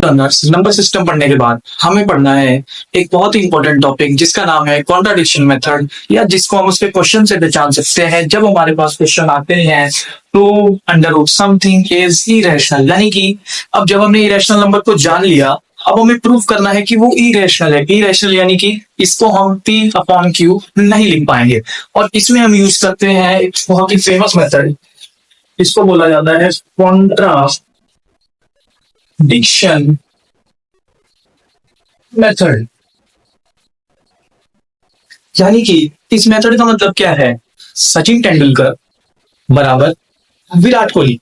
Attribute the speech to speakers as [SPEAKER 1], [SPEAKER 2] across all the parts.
[SPEAKER 1] Learners number system पढ़ने के बाद हमें पढ़ना है एक बहुत ही इंपॉर्टेंट टॉपिक जिसका नाम है कॉन्ट्राडिक्शन मेथड, या जिसको हम उसके क्वेश्चन से पहचान सकते हैं। जब हमारे पास क्वेश्चन आते हैं तो under root something is irrational, यानी कि अब जब हमने इरेशनल नंबर को जान लिया, अब हमें प्रूव करना है कि वो इरेशनल है। इरेशनल यानी कि इसको हम P अपॉन Q नहीं लिख पाएंगे, और इसमें हम यूज करते हैं एक बहुत ही फेमस मेथड, इसको बोला जाता है कॉन्ट्राडिक्शन मेथड। यानी कि इस मेथड का मतलब क्या है? सचिन तेंदुलकर बराबर विराट कोहली।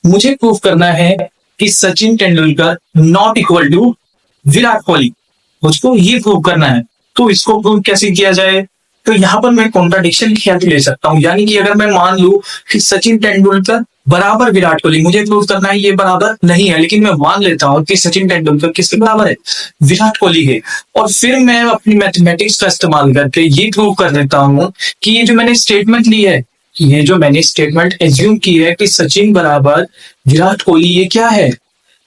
[SPEAKER 1] मुझे प्रूव करना है कि Sachin Tendulkar not equal to Virat Kohli, मुझको ये प्रूव करना है। तो इसको प्रूव कैसे किया जाए? तो यहां पर मैं कॉन्ट्राडिक्शन की हेल्प ले सकता हूं। यानी कि अगर मैं मान लूं कि सचिन तेंदुलकर बराबर विराट कोहली, मुझे प्रूव करना है ये बराबर नहीं है, लेकिन मैं मान लेता हूं कि सचिन तेंदुलकर किसके बराबर है? विराट कोहली है। और फिर मैं अपनी मैथमेटिक्स का इस्तेमाल करके ये प्रूव कर देता हूं कि ये जो मैंने स्टेटमेंट ली है, ये जो मैंने स्टेटमेंट एज्यूम की है कि सचिन बराबर विराट कोहली, ये क्या है?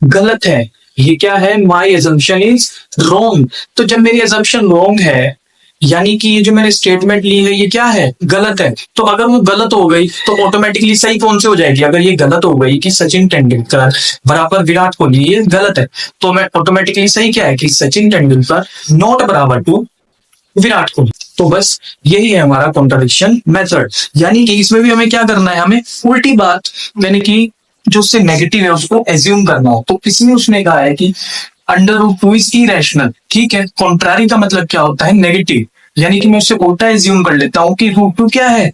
[SPEAKER 1] गलत है। ये क्या है? माई एजम्पशन इज रॉन्ग। तो जब मेरी एजम्पशन रॉन्ग है, यानी कि ये जो मैंने स्टेटमेंट ली है ये क्या है? गलत है। तो अगर वो गलत हो गई तो ऑटोमेटिकली सही कौन से हो जाएगी? अगर ये गलत हो गई कि सचिन तेंदुलकर बराबर विराट कोहली, ये गलत है, तो मैं ऑटोमेटिकली सही क्या है कि सचिन तेंदुलकर नॉट बराबर टू विराट कोहली। तो बस यही है हमारा कॉन्ट्राडिक्शन मेथड। यानी कि इसमें भी हमें क्या करना है? हमें उल्टी बात, यानी कि जो उससे नेगेटिव है उसको एज्यूम करना हो। तो इसमें उसने कहा है कि under root two is irrational. ठीक है, कॉन्ट्रारी का मतलब क्या होता है? नेगेटिव। यानी कि मैं उससे उल्टा एज्यूम कर लेता हूं कि रूट टू क्या है?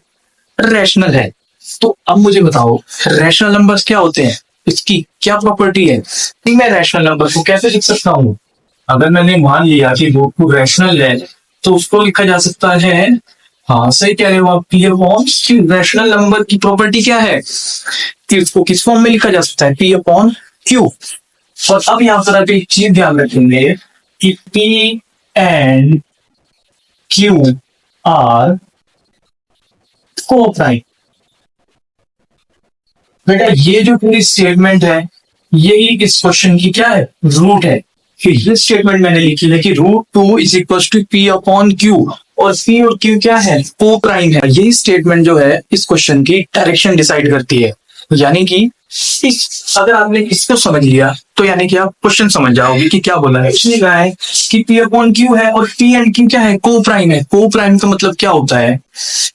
[SPEAKER 1] रैशनल है। तो अब मुझे बताओ रैशनल नंबर्स क्या होते हैं, इसकी क्या प्रॉपर्टी है कि मैं रैशनल नंबर को कैसे लिख सकता हूं? अगर मैंने मान लिया कि रूट टू रैशनल है तो उसको लिखा जा सकता है, हाँ सही कह रहे हो आप, P upon Q. Rational number की प्रॉपर्टी क्या है कि उसको किस फॉर्म में लिखा जा सकता है? P upon Q. और अब यहां पर आप एक चीज ध्यान रखेंगे कि P and Q are coprime. बेटा ये जो पूरी स्टेटमेंट है यही इस क्वेश्चन की क्या है? रूट है। कि ये स्टेटमेंट मैंने लिखी है कि root two is equal to P upon Q, और P और Q क्या है? को-प्राइम है। यही स्टेटमेंट जो है इस क्वेश्चन की डायरेक्शन डिसाइड करती है। यानी कि अगर आपने इसको समझ लिया तो यानी कि आप क्वेश्चन समझ जाओगे कि क्या बोला है। इसलिए कहा है कि P अपॉन Q है और P एंड Q क्या है? को-प्राइम है। को-प्राइम का मतलब क्या होता है?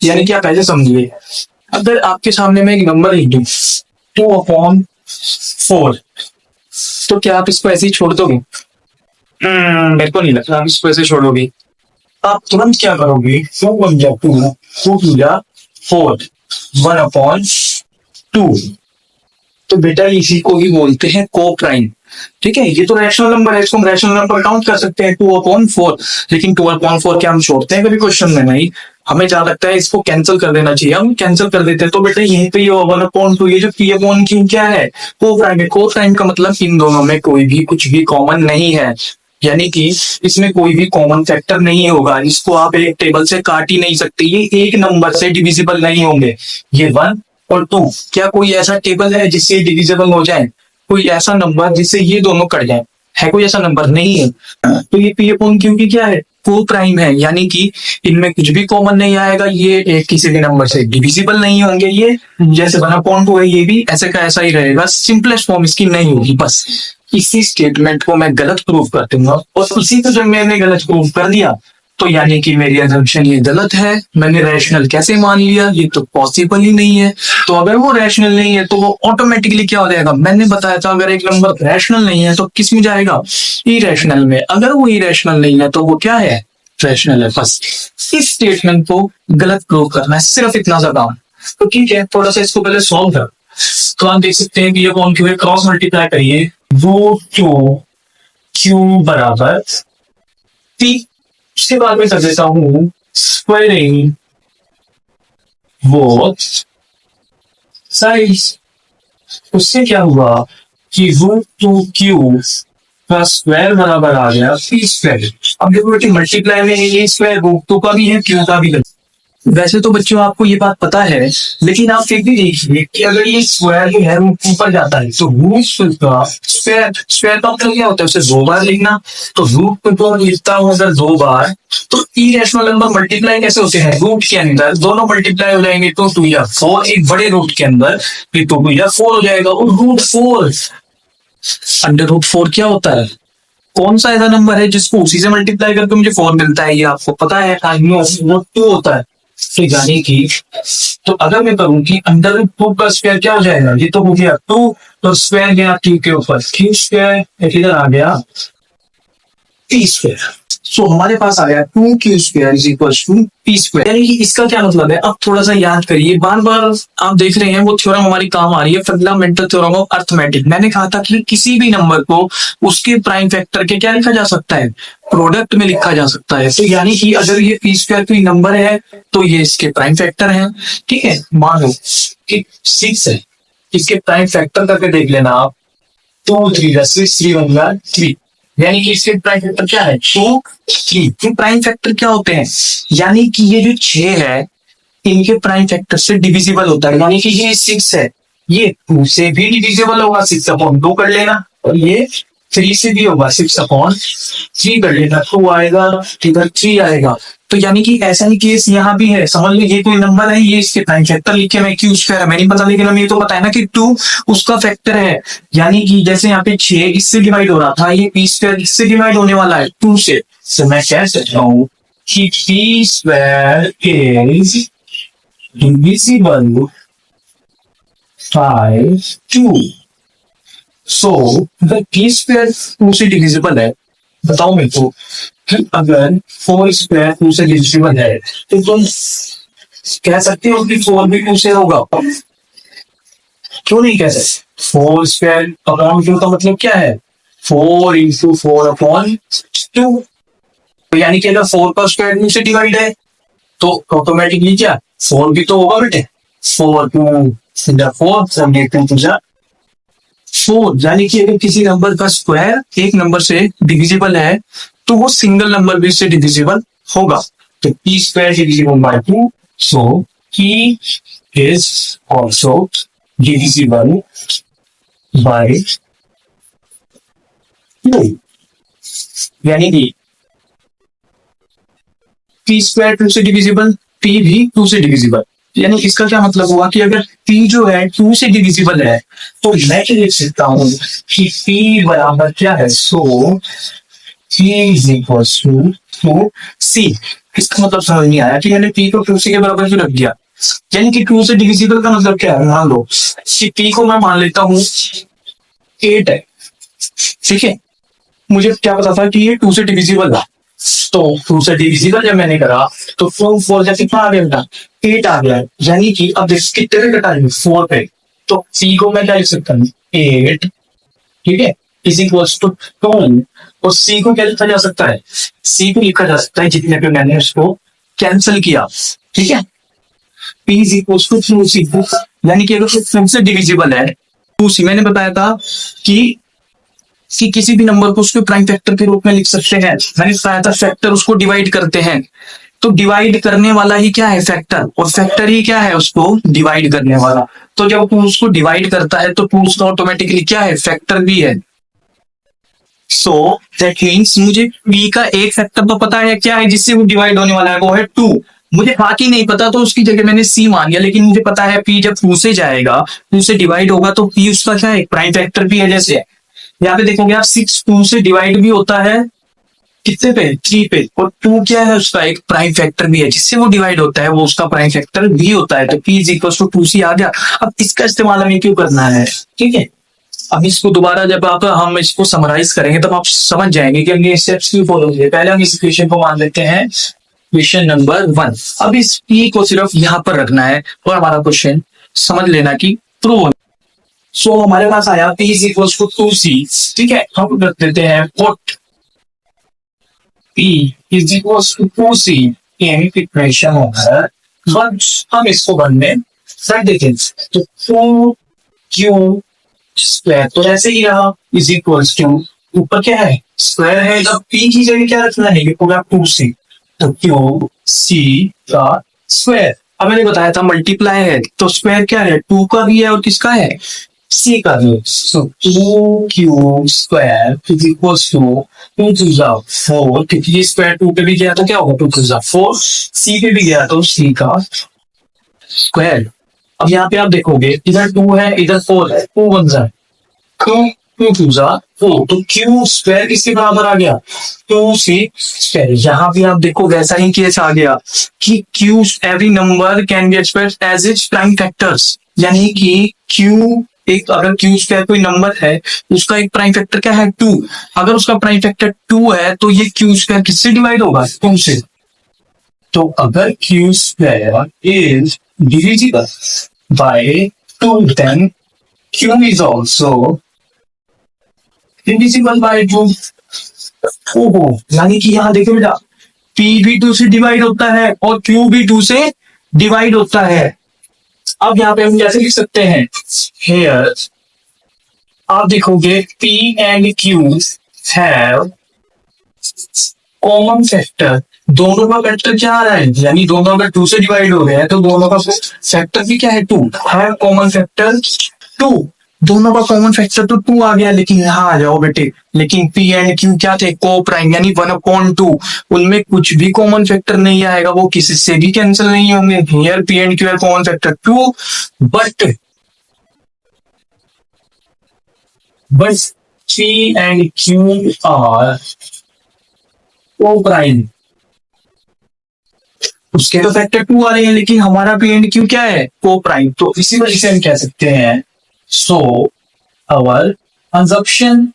[SPEAKER 1] यानी कि आप ऐसे समझिए, अगर आपके सामने मैं एक नंबर लिख दूं 2/4, तो क्या आप इसको ऐसे ही छोड़ दोगे? मेरे को नहीं लगता आप इसको ऐसे छोड़ोगे। आप तुरंत क्या करोगे? 2 1/4 तो बेटा इसी को ही बोलते हैं को-प्राइम। ठीक है, ये तो रैशनल नंबर है, इसको हम रैशनल नंबर काउंट कर सकते हैं 2/4। लेकिन 2/4 क्या हम छोड़ते हैं कभी क्वेश्चन में? नहीं। हमें जहां लगता है इसको कैंसिल कर देना चाहिए, हम कैंसिल कर देते हैं। तो बेटा यहीं पे ये 1/2, ये जो P अपॉन Q क्या है? को-प्राइम है। को-प्राइम का मतलब इन दोनों में कोई भी कुछ भी कॉमन नहीं है, यानी कि इसमें कोई भी कॉमन फैक्टर नहीं होगा। इसको आप एक टेबल से काट ही नहीं सकते, ये एक नंबर से डिविजिबल नहीं होंगे। ये 1 और 2, क्या कोई ऐसा टेबल है जिससे डिविजिबल हो जाए? कोई ऐसा नंबर जिससे ये दोनों कट जाए? है कोई ऐसा नंबर? नहीं है। तो ये P अपॉन Q की क्या है? को-प्राइम है। यानी कि इनमें कुछ भी कॉमन नहीं आएगा, ये एक किसी भी नंबर से डिविजिबल नहीं होंगे। ये जैसे 1/2 है, ये भी ऐसे का ऐसा ही रहेगा, सिंपलेस्ट फॉर्म इसकी नहीं होगी। बस इसी स्टेटमेंट को मैं गलत प्रूव कर दूंगा, और उसी को जब मैंने गलत प्रूव कर दिया तो यानी कि मेरी असम्पशन ये गलत है। मैंने रैशनल कैसे मान लिया? ये तो पॉसिबल ही नहीं है। तो अगर वो रैशनल नहीं है तो वो ऑटोमेटिकली क्या हो जाएगा? मैंने बताया था अगर एक नंबर रैशनल नहीं है तो किस में जाएगा? इरेशनल में। अगर वो इरेशनल नहीं है तो वो क्या है? रैशनल है। बस इस स्टेटमेंट को गलत प्रूव करना है, सिर्फ इतना सा काम। तो ठीक है, थोड़ा सा इसको पहले सॉल्व कर। तो आप देख सकते हैं कि ये कौन क्यों है, क्रॉस मल्टीप्लाई करिए। रूट टू क्यू बराबर P, उसके बाद में कर देता हूं स्क्वायरिंग बोथ साइड्स। उससे क्या हुआ कि रूट टू क्यू का स्क्वायर बराबर आ गया P स्क्वायर। अब देखो बेटी मल्टीप्लाई में ये स्क्वायर रूट टू का भी है, क्यू का भी है। वैसे तो बच्चों आपको ये बात पता है, लेकिन आप फिर भी देखिए कि अगर ये स्क्वायर जो है वो ऊपर जाता है तो रूट का स्क्वायर, स्क्वायर का मतलब क्या होता है, उसे दो बार लिखना। तो रूट को लिखता हूं अगर दो बार, तो इरेशनल नंबर मल्टीप्लाई कैसे होते हैं, रूट के अंदर दोनों मल्टीप्लाई हो जाएंगे, तो टू या फोर, एक बड़े रूट के अंदर फिर टू या फोर हो जाएगा। और root four, under root four क्या होता है, कौन सा ऐसा नंबर है जिसको उसी से मल्टीप्लाई करके मुझे फोर मिलता है, ये आपको पता है, वो टू होता है। तो यानी कि तो अगर मैं करूं कि अंडर रूट टू का स्क्वायर क्या हो जाएगा, ये तो हो गया टू, तो स्क्वायर गया क्यू के ऊपर, क्यू स्क्वायर इधर आ गया पी स्क्वायर। सो हमारे पास आ गया two q square is equal to p square. यानी कि इसका क्या मतलब है, अब थोड़ा सा याद करिए, बार बार आप देख रहे हैं वो थ्योरम हमारी काम आ रही है, फंडामेंटल थ्योरम ऑफ अर्थमेटिक। मैंने कहा था कि किसी भी नंबर को उसके प्राइम फैक्टर के क्या लिखा जा सकता है, प्रोडक्ट में लिखा जा सकता है। तो यानी कि अगर ये पी स्क्वायर कोई नंबर है तो ये इसके प्राइम फैक्टर है। ठीक है, मान लो कि 6 है, इसके प्राइम फैक्टर करके देख लेना आप, 2 3 3 होगा 3, यानी कि इसके प्राइम फैक्टर क्या है, 2 3। तो प्राइम फैक्टर क्या होते हैं, यानी कि ये जो 6 है इनके प्राइम फैक्टर से डिविजिबल होता है, यानी कि ये 6 है, ये 2 से भी डिविजिबल होगा, 6/2 कर लेना, और ये 3 से भी होगा, 6/3 कर लेना, 2 आएगा, इधर 3 आएगा। तो यानी कि ऐसा ही केस यहाँ भी है, समझ लो ये कोई नंबर है, ये इसके प्राइम फैक्टर लिखे मैं क्यू स्क्वायर है, मैंने पता, लेकिन हमें ये तो पता है ना कि 2 उसका फैक्टर है। यानी कि जैसे यहाँ पे 6 इससे डिवाइड हो रहा था, ये पी स्क्वायर इससे डिवाइड होने वाला है 2 से, तो मैं कह सकता हूँ कि P square is divisible by 2. So the p square 2 से डिविजिबल है, बताओ मेरे को कि अगर 4 स्क्वायर 2 से डिविजिबल है तो तुम कह सकते हो कि 4 भी 2 से होगा, क्यों नहीं कह सकते। 4 स्क्वायर अपॉन 2 का मतलब क्या है, 4 इंटू 4 अपॉन 2। यानी कि अगर 4 का स्क्वायर 2 से डिवाइड है तो ऑटोमेटिकली क्या 4 भी तो होगा बेटे, 4 2 4 4, यानी कि अगर किसी नंबर का स्क्वायर एक नंबर से डिविजिबल है तो वो सिंगल नंबर भी से डिविजिबल होगा। तो p square divisible by 2, so p is also divisible by 2, यानी कि p स्क्वायर 2 से डिविजिबल, p भी 2 से डिविजिबल। यानी इसका क्या मतलब हुआ कि अगर p जो है 2 से डिविजिबल है तो मैं क्या लिख सकता हूं कि p बराबर क्या है, so p is equal to c। इसका मतलब समझ नहीं आया कि मैंने p को 2c के बराबर क्यों रख दिया। यानी कि 2 से डिविजिबल का मतलब क्या है, मान लो कि p को मैं मान लेता हूं 8 है, ठीक है, मुझे क्या पता था कि ये 2 से डिविजिबल है, तो 2 से डिविजिबल जब मैंने करा तो 4 4 जा कितना आ गया बेटा, 8 आ गया। यानी कि अब देख कितने पे कटा है, 4 पे, तो c को मैं क्या लिख सकता हूँ 8, ठीक है, इज इक्वल्स टू 12। और c को क्या लिखा जा सकता है, c को लिखा जा सकता है जितने पे मैंने उसको कैंसिल किया, ठीक है, p is equals to 2c। यानी कि अगर फिर से डिविजिबल है 2c, मैंने बताया था कि किसी भी नंबर को उसके प्राइम फैक्टर के रूप में लिख सकते हैं। मैंने बताया था फैक्टर उसको डिवाइड करते हैं, तो डिवाइड करने वाला ही क्या है फैक्टर, और फैक्टर ही क्या है उसको डिवाइड करने वाला। तो जब तू उसको डिवाइड करता है तो तू उसका ऑटोमेटिकली क्या है, फैक्टर भी है। सो दैट मीन्स मुझे p का एक फैक्टर तो पता है क्या है जिससे वो डिवाइड होने वाला है, वो है 2। मुझे बाकी नहीं पता तो उसकी जगह मैंने c मान लिया, लेकिन मुझे पता है p जब 2 से जाएगा 2 से डिवाइड होगा तो p उसका क्या है, प्राइम फैक्टर भी है। जैसे यहाँ पे देखोगे आप 6 2 से डिवाइड भी होता है कितने पे, 3 पे, और 2 क्या है उसका एक प्राइम फैक्टर भी है, जिससे वो डिवाइड होता है वो उसका प्राइम फैक्टर भी होता है। तो p is equal to 2c आ गया। अब इसका इस्तेमाल हमें क्यों करना है, ठीक है, अब इसको दोबारा जब हम इसको समराइज करेंगे तब आप समझ जाएंगे कि हमने स्टेप्स क्यों फॉलो किए। पहले हम इस इक्वेशन को मान लेते हैं क्वेश्चन नंबर 1। अब इस p को सिर्फ यहाँ पर रखना है और हमारा क्वेश्चन समझ लेना कि प्रूव। सो हमारे पास आया p is equal to 2c, ठीक है, हम रख देते हैं put p is equal to 2c in equation number 1। हम इसको वन में रख देते हैं, तो 2q स्क्वायर तो ऐसे ही रहा इज इक्वल टू, ऊपर क्या है स्क्वायर है, अब p की जगह क्या रखना है, ये पूरा 2c, तो क्यू सी का स्क्वायर, अब मैंने बताया था मल्टीप्लाई है तो स्क्वायर क्या है, 2 का भी है और किसका है, सी का भी। So 2 cube square is equal to 2 टू जा 4, क्योंकि ये स्क्वायर 2 पे भी गया तो क्या होगा, 2 टू जा 4, सी पे भी गया तो सी का स्क्वायर। अब यहाँ पे आप देखोगे इधर 2 है इधर 4 है, 2 बन जाए 2, 2 टू जा 4, तो क्यू स्क्वायर किसके बराबर आ गया, 2c स्क्वायर। यहाँ भी आप देखो वैसा ही केस आ गया कि Q every number can be expressed as its prime factors, यानी कि क्यू एक, अगर क्यू स्क्वायर कोई नंबर है उसका एक प्राइम फैक्टर क्या है 2, अगर उसका प्राइम फैक्टर 2 है तो ये क्यू स्क्वायर किससे डिवाइड होगा, 2 से। तो अगर Q square is divisible by 2 then Q is also divisible by 2। ओहो, यानी कि यहाँ देखो बेटा P भी 2 से डिवाइड होता है और Q भी 2 से डिवाइड होता है। अब यहाँ पे हम कैसे लिख सकते हैं, हेयर आप देखोगे P and Q have common factor, दोनों का फैक्टर क्या आ रहा है, यानी दोनों अगर 2 से डिवाइड हो गए हैं तो दोनों का फैक्टर भी क्या है 2, हैव कॉमन फैक्टर 2, दोनों का कॉमन फैक्टर तो 2 आ गया। लेकिन यहाँ आ जाओ बेटे, लेकिन P एंड Q क्या थे, को प्राइम यानी 1/2, उनमें कुछ भी कॉमन फैक्टर नहीं आएगा, वो किसी से भी कैंसिल नहीं होंगे। हियर P एंड Q है common factor 2, but P and Q are coprime, उसके तो फैक्टर 2 आ रहे हैं लेकिन हमारा P एंड Q क्या है, को प्राइम। तो इसी वजह से हम कह सकते हैं सो our assumption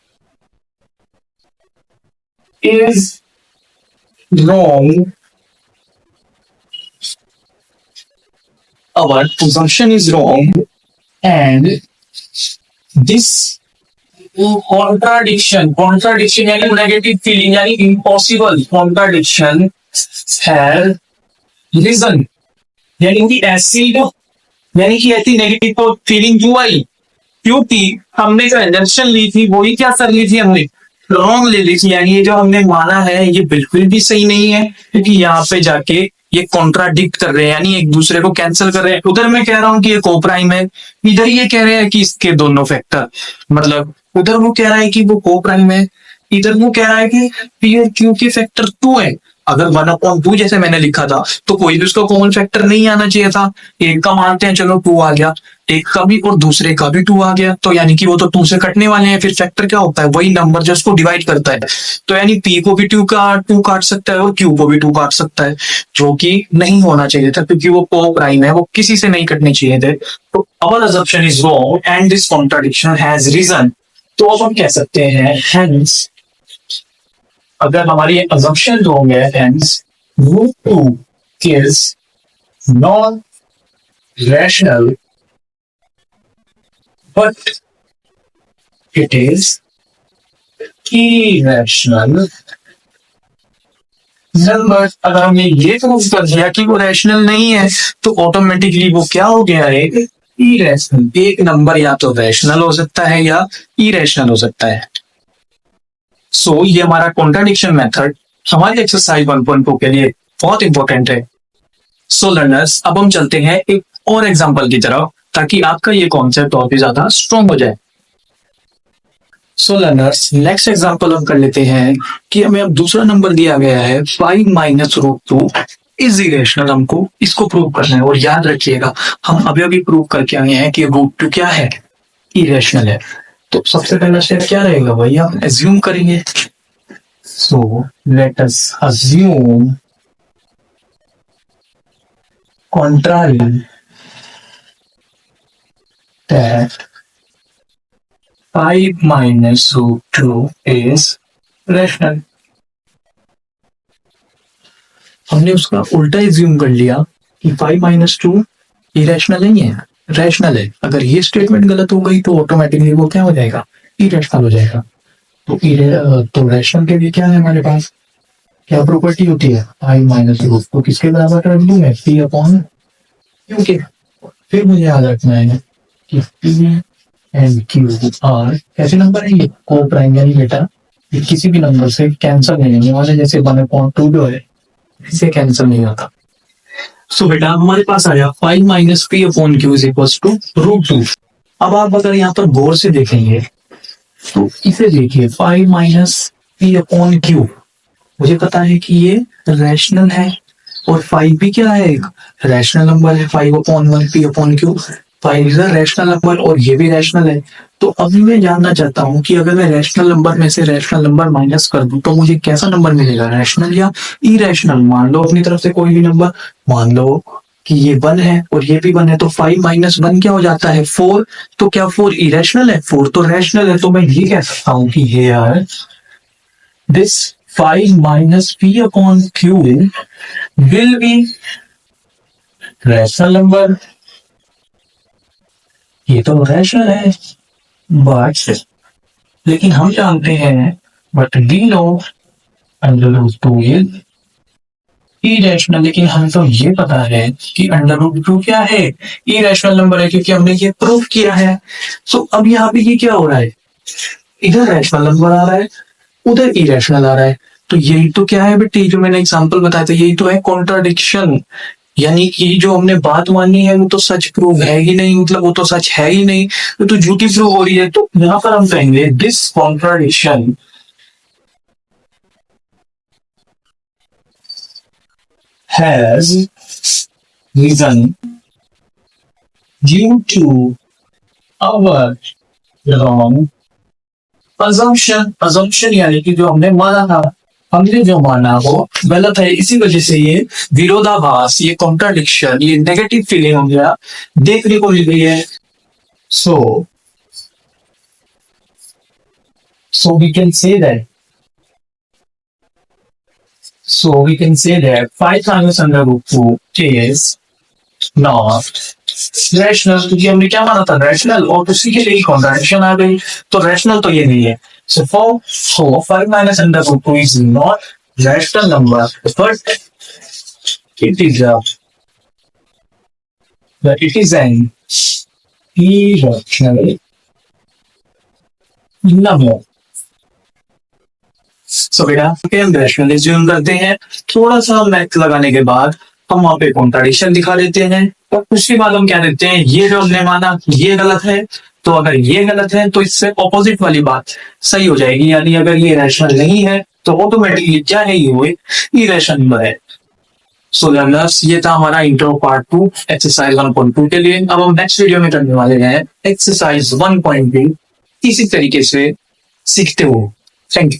[SPEAKER 1] is wrong, our assumption is wrong and this contradiction यानी नेगेटिव फीलिंग यानी इम्पॉसिबल contradiction has risen, यानी कि ऐसी नेगेटिव फीलिंग क्यों आई, क्योंकि हमने जो एजम्पशन ली थी वही क्या कर ली थी, हमने रॉन्ग ले ली थी, यानी ये जो हमने माना है ये बिल्कुल भी सही नहीं है, क्योंकि यहाँ पे जाके ये कॉन्ट्राडिक्ट कर रहे हैं, यानी एक दूसरे को कैंसिल कर रहे हैं। उधर मैं कह रहा हूँ कि ये कोप्राइम है, इधर ये कह रहे हैं कि इसके दोनों फैक्टर, मतलब उधर वो कह रहा है कि वो कोप्राइम है, इधर वो कह रहा है कि पी और क्यू के फैक्टर 2 है। अगर 1/2 जैसे मैंने लिखा था तो कोई भी उसका कॉमन फैक्टर नहीं आना चाहिए था, एक का मानते हैं चलो 2 आ गया, एक का भी और दूसरे का भी 2 आ गया, तो यानी कि वो तो 2 से कटने वाले हैं, फिर फैक्टर क्या होता है, वही नंबर जो उसको डिवाइड करता है। तो यानी P को भी 2 काट सकता है और Q को भी 2 काट सकता है, जो कि नहीं होना चाहिए था क्योंकि वो को प्राइम है, वो किसी से नहीं कटने चाहिए थे। तो our assumption is wrong and this contradiction has risen। तो अब हम कह सकते हैं hence, अगर हमारी assumption wrong है hence root 2 is non rational but it is irrational number. अगर हमने ये प्रूव कर दिया कि वो रैशनल नहीं है तो ऑटोमेटिकली वो क्या हो गया है, इरेशनल। एक नंबर या तो रैशनल हो सकता है या इरेशनल हो सकता है। सो ये हमारा कॉन्ट्राडिक्शन मेथड हमारे एक्सरसाइज 1.2 के लिए बहुत इंपॉर्टेंट है। सो लर्नर्स, अब हम चलते हैं एक और एग्जांपल की तरफ ताकि आपका ये कॉन्सेप्ट और भी ज्यादा स्ट्रॉन्ग हो जाए। सो लर्नर्स, नेक्स्ट एग्जांपल हम कर लेते हैं कि हमें अब दूसरा नंबर दिया गया है 5 माइनस रूट 2 इज इरेशनल। हमको इसको प्रूव करना है और याद रखिएगा हम अभी अभी प्रूव करके आए हैं कि रूट 2 क्या है, इरेशनल है। तो सबसे पहला स्टेप क्या रहेगा भाई, हम एज्यूम करेंगे। So let us assume contrary that 5 minus root 2 is rational। हमने उसका उल्टा एज्यूम कर लिया कि 5 माइनस 2 इरेशनल नहीं है, रैशनल है। अगर ये स्टेटमेंट गलत हो गई तो ऑटोमेटिकली वो क्या हो जाएगा, इरेशनल हो जाएगा। तो रैशनल के लिए क्या है हमारे पास, क्या प्रॉपर्टी होती है, 5 माइनस रूट 2 किसके बराबर रख दूं मैं, P अपॉन Q के। फिर मुझे याद रखना है कि P एंड Q आर कैसे नंबर है, ये को प्राइम, यानी बेटा ये किसी भी नंबर से कैंसिल नहीं होने वाले, जैसे 1/2 जो है इससे कैंसिल नहीं होता। सो बेटा हमारे पास आया 5 minus P upon Q is equal to √2। अब आप अगर यहाँ पर गौर से देखेंगे तो इसे देखिए 5 माइनस पी अपॉन क्यू, मुझे पता है कि ये रैशनल है और 5 भी क्या है, एक रैशनल नंबर है। 5/1 P upon Q, 5 is a rational number और ये भी रैशनल है। तो अभी मैं जानना चाहता हूँ कि अगर मैं रैशनल नंबर में से रैशनल नंबर माइनस कर दूं तो मुझे कैसा नंबर मिलेगा, रैशनल या इरेशनल। मान लो अपनी तरफ से कोई भी नंबर, मान लो कि ये 1 है और ये भी 1 है, तो 5 माइनस 1 क्या हो जाता है, 4। तो क्या 4 इरेशनल है, 4 तो रैशनल है। तो मैं ये कह सकता हूँ कि ये यार this 5 minus P upon Q will be rational number. ये तो रैशनल है, बट लेकिन हम जानते हैं, but we know under is irrational. लेकिन हम तो ये पता है कि अंडर√2 क्या है, इरेशनल नंबर है, क्योंकि हमने ये प्रूफ किया है। सो अब यहाँ पे ये क्या हो रहा है, इधर रैशनल नंबर आ रहा है, उधर इरेशनल आ रहा है। तो यही तो क्या है बेटी, जो मैंने एग्जांपल बताया था, यही तो है कॉन्ट्राडिक्शन। यानी कि जो हमने बात मानी है वो तो सच प्रूव है ही नहीं, मतलब वो तो सच है ही नहीं, वो तो झूठी प्रूव हो रही है। तो यहाँ पर हम कहेंगे this contradiction has reason due to our wrong assumption. Assumption यानी कि जो हमने माना था, हमने जो माना वो गलत है, इसी वजह से ये विरोधाभास, ये कॉन्ट्राडिक्शन, ये नेगेटिव फीलिंग हो गया देखने को मिल गई है। So we can say that, five minus under is not rational, क्योंकि हमने क्या माना था, रैशनल, और उसी के लिए कॉन्ट्राडिक्शन आ गई। तो रैशनल तो ये नहीं है। So for 5 minus under is not rational number, but it is a it is an irrational number। So बेटा हम रैशनल एज्यूम करते हैं, थोड़ा सा मैथ लगाने के बाद हम वहां पे कॉन्ट्राडिक्शन दिखा देते हैं, और उसके बाद हम क्या देते हैं, ये जो हमने माना ये गलत है, तो अगर ये गलत है तो इससे ऑपोजिट वाली बात सही हो जाएगी। यानी अगर ये रैशनल नहीं है तो ऑटोमेटिकली क्या है, ये इरेशनल नंबर है। सो लर्नर्स, ये था हमारा इंट्रो पार्ट 2 एक्सरसाइज 1.2 के लिए। अब हम नेक्स्ट वीडियो में करने वाले हैं एक्सरसाइज 1.2 इसी तरीके से सीखते हो। Thank you.